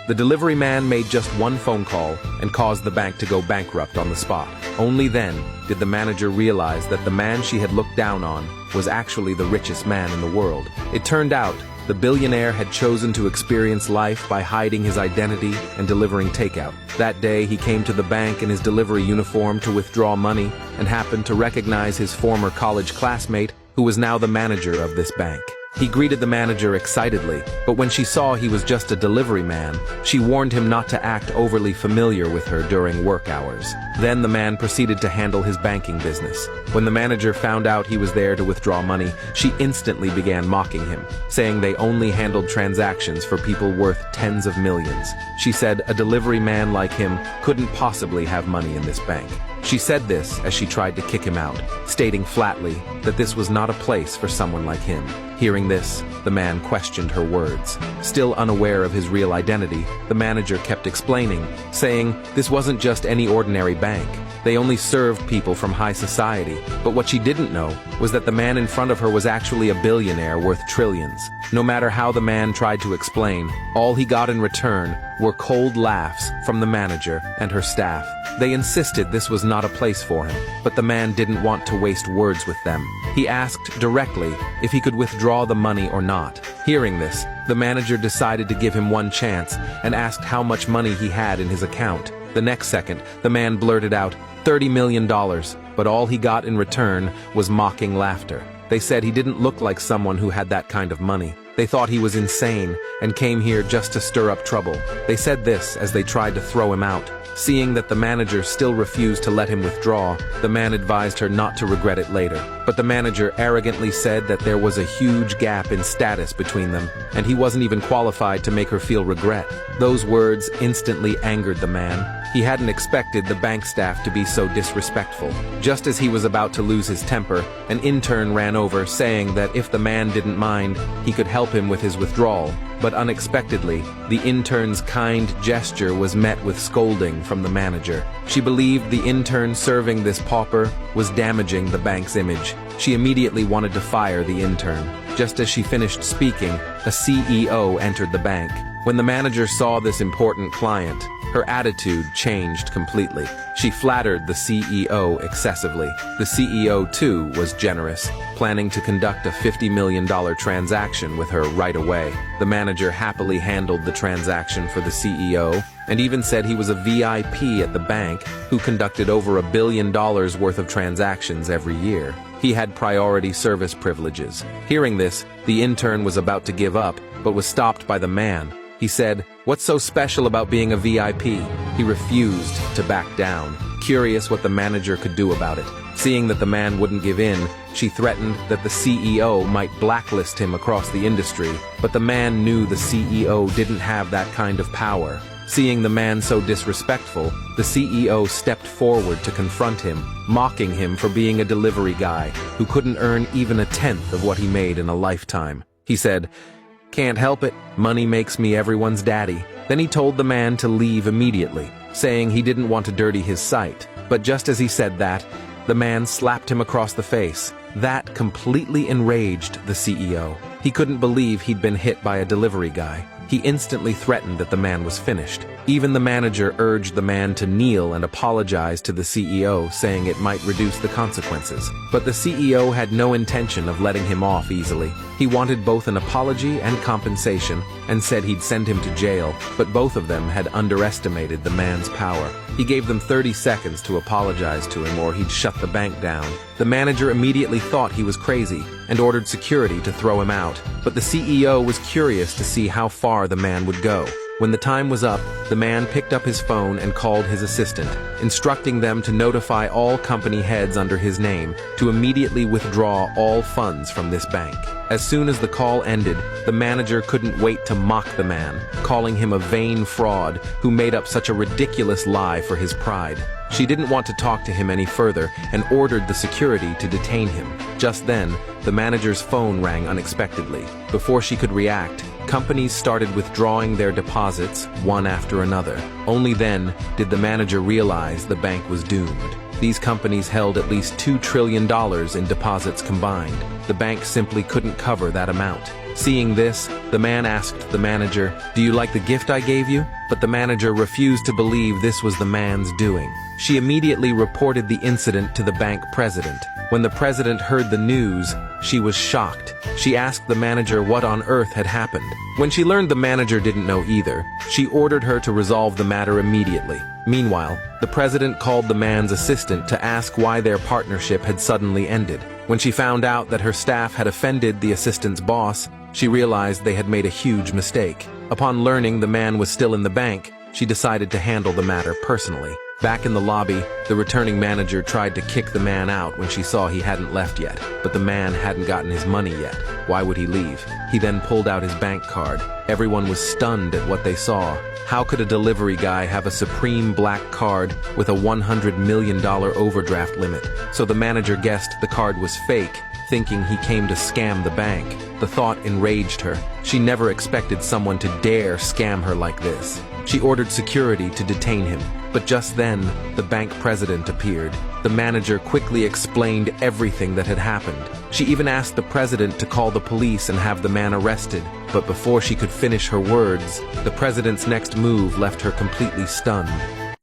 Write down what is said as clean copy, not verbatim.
The delivery man made just one phone call and caused the bank to go bankrupt on the spot. Only then did the manager realize that the man she had looked down on was actually the richest man in the world. It turned out the billionaire had chosen to experience life by hiding his identity and delivering takeout. That day, he came to the bank in his delivery uniform to withdraw money and happened to recognize his former college classmate, who was now the manager of this bank. He greeted the manager excitedly, but when she saw he was just a delivery man, she warned him not to act overly familiar with her during work hours. Then the man proceeded to handle his banking business. When the manager found out he was there to withdraw money, she instantly began mocking him, saying they only handled transactions for people worth tens of millions. She said a delivery man like him couldn't possibly have money in this bank. She said this as she tried to kick him out, stating flatly that this was not a place for someone like him. Hearing this, the man questioned her words. Still unaware of his real identity, the manager kept explaining, saying this wasn't just any ordinary bank. They only served people from high society. But what she didn't know was that the man in front of her was actually a billionaire worth trillions. No matter how the man tried to explain, all he got in return were cold laughs from the manager and her staff. They insisted this was not a place for him, but the man didn't want to waste words with them. He asked directly if he could withdraw the money or not. Hearing this, the manager decided to give him one chance and asked how much money he had in his account. The next second, the man blurted out, $30 million, but all he got in return was mocking laughter. They said he didn't look like someone who had that kind of money. They thought he was insane and came here just to stir up trouble. They said this as they tried to throw him out. Seeing that the manager still refused to let him withdraw, the man advised her not to regret it later. But the manager arrogantly said that there was a huge gap in status between them, and he wasn't even qualified to make her feel regret. Those words instantly angered the man. He hadn't expected the bank staff to be so disrespectful. Just as he was about to lose his temper, an intern ran over saying that if the man didn't mind, he could help him with his withdrawal. But unexpectedly, the intern's kind gesture was met with scolding from the manager. She believed the intern serving this pauper was damaging the bank's image. She immediately wanted to fire the intern. Just as she finished speaking, a CEO entered the bank. When the manager saw this important client, her attitude changed completely. She flattered the CEO excessively. The CEO, too, was generous, planning to conduct a $50 million transaction with her right away. The manager happily handled the transaction for the CEO and even said he was a VIP at the bank who conducted over $1 billion worth of transactions every year. He had priority service privileges. Hearing this, the intern was about to give up, but was stopped by the man. He said, "What's so special about being a VIP?" He refused to back down, curious what the manager could do about it. Seeing that the man wouldn't give in, she threatened that the CEO might blacklist him across the industry, but the man knew the CEO didn't have that kind of power. Seeing the man so disrespectful, the CEO stepped forward to confront him, mocking him for being a delivery guy who couldn't earn even a tenth of what he made in a lifetime. He said, "Can't help it, money makes me everyone's daddy." Then he told the man to leave immediately, saying he didn't want to dirty his sight. But just as he said that, the man slapped him across the face. That completely enraged the CEO. He couldn't believe he'd been hit by a delivery guy. He instantly threatened that the man was finished. Even the manager urged the man to kneel and apologize to the CEO, saying it might reduce the consequences. But the CEO had no intention of letting him off easily. He wanted both an apology and compensation, and said he'd send him to jail, but both of them had underestimated the man's power. He gave them 30 seconds to apologize to him or he'd shut the bank down. The manager immediately thought he was crazy and ordered security to throw him out, but the CEO was curious to see how far the man would go. When the time was up, the man picked up his phone and called his assistant, instructing them to notify all company heads under his name to immediately withdraw all funds from this bank. As soon as the call ended, the manager couldn't wait to mock the man, calling him a vain fraud who made up such a ridiculous lie for his pride. She didn't want to talk to him any further and ordered the security to detain him. Just then, the manager's phone rang unexpectedly. Before she could react, companies started withdrawing their deposits one after another. Only then did the manager realize the bank was doomed. These companies held at least $2 trillion in deposits combined. The bank simply couldn't cover that amount. Seeing this, the man asked the manager, "Do you like the gift I gave you?" But the manager refused to believe this was the man's doing. She immediately reported the incident to the bank president. When the president heard the news, she was shocked. She asked the manager what on earth had happened. When she learned the manager didn't know either, she ordered her to resolve the matter immediately. Meanwhile, the president called the man's assistant to ask why their partnership had suddenly ended. When she found out that her staff had offended the assistant's boss, she realized they had made a huge mistake. Upon learning the man was still in the bank, she decided to handle the matter personally. Back in the lobby, the returning manager tried to kick the man out when she saw he hadn't left yet, but the man hadn't gotten his money yet. Why would he leave? He then pulled out his bank card. Everyone was stunned at what they saw. How could a delivery guy have a supreme black card with a $100 million overdraft limit? So the manager guessed the card was fake, thinking he came to scam the bank. The thought enraged her. She never expected someone to dare scam her like this. She ordered security to detain him, but just then, the bank president appeared. The manager quickly explained everything that had happened. She even asked the president to call the police and have the man arrested, but before she could finish her words, the president's next move left her completely stunned.